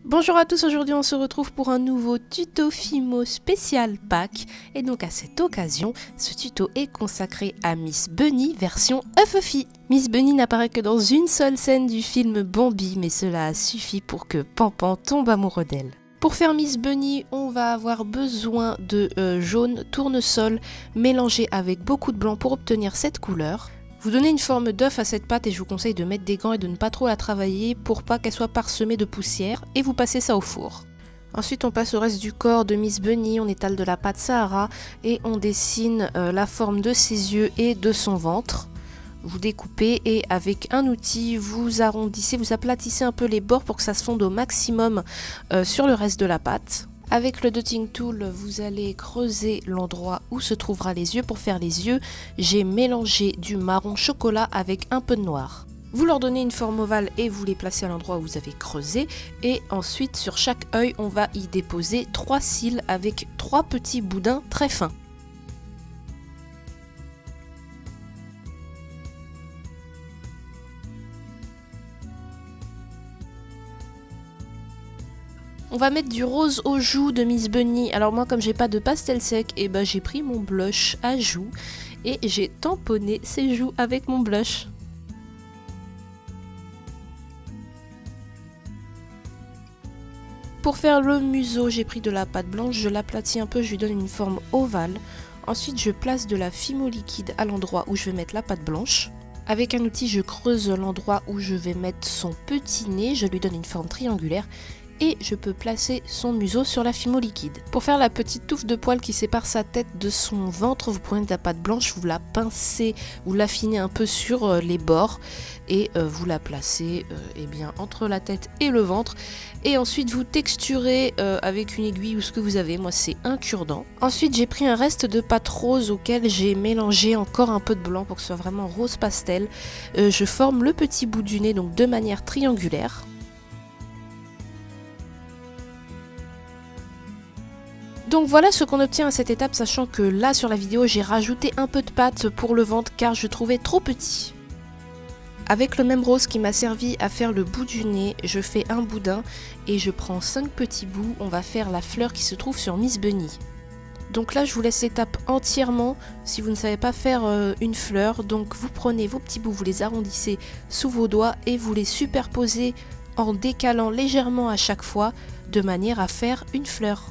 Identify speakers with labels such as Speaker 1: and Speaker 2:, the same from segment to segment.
Speaker 1: Bonjour à tous, aujourd'hui on se retrouve pour un nouveau tuto Fimo spécial Pâques. Et donc à cette occasion, ce tuto est consacré à Miss Bunny version Ufufi. Miss Bunny n'apparaît que dans une seule scène du film Bambi, mais cela a suffi pour que Panpan tombe amoureux d'elle. Pour faire Miss Bunny, on va avoir besoin de jaune tournesol mélangé avec beaucoup de blanc pour obtenir cette couleur. Vous donnez une forme d'œuf à cette pâte et je vous conseille de mettre des gants et de ne pas trop la travailler pour pas qu'elle soit parsemée de poussière et vous passez ça au four. Ensuite on passe au reste du corps de Miss Bunny, on étale de la pâte Sahara et on dessine la forme de ses yeux et de son ventre. Vous découpez et avec un outil vous arrondissez, vous aplatissez un peu les bords pour que ça se fonde au maximum sur le reste de la pâte. Avec le dotting tool, vous allez creuser l'endroit où se trouvera les yeux. Pour faire les yeux, j'ai mélangé du marron chocolat avec un peu de noir. Vous leur donnez une forme ovale et vous les placez à l'endroit où vous avez creusé. Et ensuite, sur chaque œil, on va y déposer 3 cils avec 3 petits boudins très fins. On va mettre du rose aux joues de Miss Bunny. Alors moi, comme j'ai pas de pastel sec, et ben j'ai pris mon blush à joues et j'ai tamponné ses joues avec mon blush. Pour faire le museau, j'ai pris de la pâte blanche, je l'aplatis un peu, je lui donne une forme ovale. Ensuite, je place de la Fimo liquide à l'endroit où je vais mettre la pâte blanche. Avec un outil, je creuse l'endroit où je vais mettre son petit nez, je lui donne une forme triangulaire. Et je peux placer son museau sur la Fimo liquide. Pour faire la petite touffe de poils qui sépare sa tête de son ventre, vous prenez de la pâte blanche, vous la pincez, vous l'affinez un peu sur les bords et vous la placez entre la tête et le ventre. Et ensuite vous texturez avec une aiguille ou ce que vous avez, moi c'est un cure-dent. Ensuite j'ai pris un reste de pâte rose auquel j'ai mélangé encore un peu de blanc pour que ce soit vraiment rose pastel. Je forme le petit bout du nez donc de manière triangulaire. Donc voilà ce qu'on obtient à cette étape, sachant que là sur la vidéo j'ai rajouté un peu de pâte pour le ventre car je trouvais trop petit. Avec le même rose qui m'a servi à faire le bout du nez, je fais un boudin et je prends 5 petits bouts, on va faire la fleur qui se trouve sur Miss Bunny. Donc là je vous laisse l'étape entièrement si vous ne savez pas faire une fleur, donc vous prenez vos petits bouts, vous les arrondissez sous vos doigts et vous les superposez en décalant légèrement à chaque fois de manière à faire une fleur.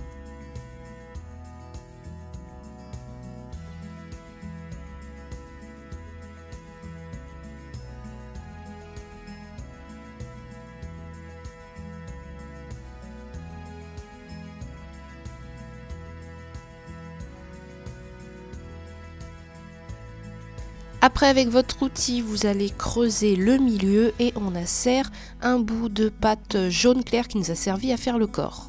Speaker 1: Après avec votre outil vous allez creuser le milieu et on insère un bout de pâte jaune clair qui nous a servi à faire le corps.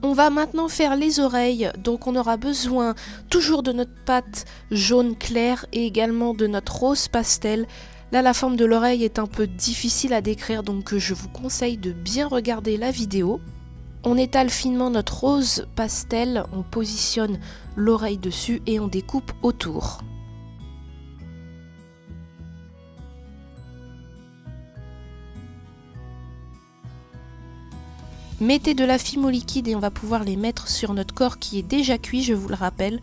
Speaker 1: On va maintenant faire les oreilles, donc on aura besoin toujours de notre pâte jaune clair et également de notre rose pastel. Là la forme de l'oreille est un peu difficile à décrire donc je vous conseille de bien regarder la vidéo. On étale finement notre rose pastel, on positionne l'oreille dessus et on découpe autour. Mettez de la Fimo liquide et on va pouvoir les mettre sur notre corps qui est déjà cuit, je vous le rappelle.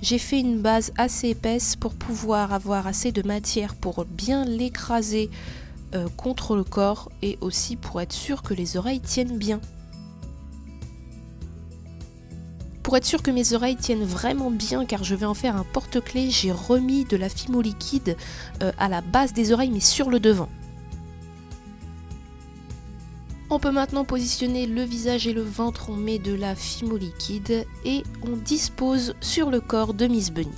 Speaker 1: J'ai fait une base assez épaisse pour pouvoir avoir assez de matière pour bien l'écraser contre le corps et aussi pour être sûr que les oreilles tiennent bien. Pour être sûr que mes oreilles tiennent vraiment bien car je vais en faire un porte-clés, j'ai remis de la Fimo liquide à la base des oreilles mais sur le devant. On peut maintenant positionner le visage et le ventre, on met de la Fimo liquide et on dispose sur le corps de Miss Bunny.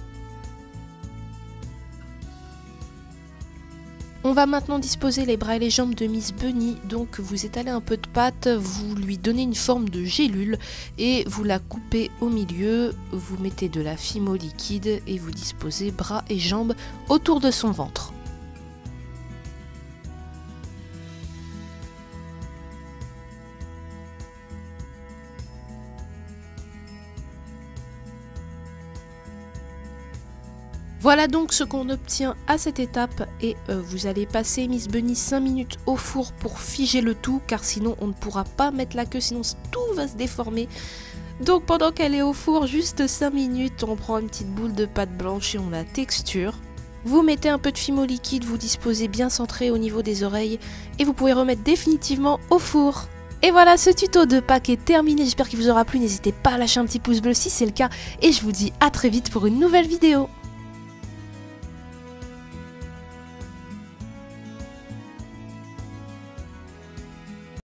Speaker 1: On va maintenant disposer les bras et les jambes de Miss Bunny, donc vous étalez un peu de pâte, vous lui donnez une forme de gélule et vous la coupez au milieu, vous mettez de la Fimo liquide et vous disposez bras et jambes autour de son ventre. Voilà donc ce qu'on obtient à cette étape et vous allez passer Miss Bunny 5 minutes au four pour figer le tout car sinon on ne pourra pas mettre la queue, sinon tout va se déformer. Donc pendant qu'elle est au four, juste 5 minutes, on prend une petite boule de pâte blanche et on la texture. Vous mettez un peu de fimo liquide, vous disposez bien centré au niveau des oreilles et vous pouvez remettre définitivement au four. Et voilà, ce tuto de Pâques est terminé, j'espère qu'il vous aura plu, n'hésitez pas à lâcher un petit pouce bleu si c'est le cas et je vous dis à très vite pour une nouvelle vidéo.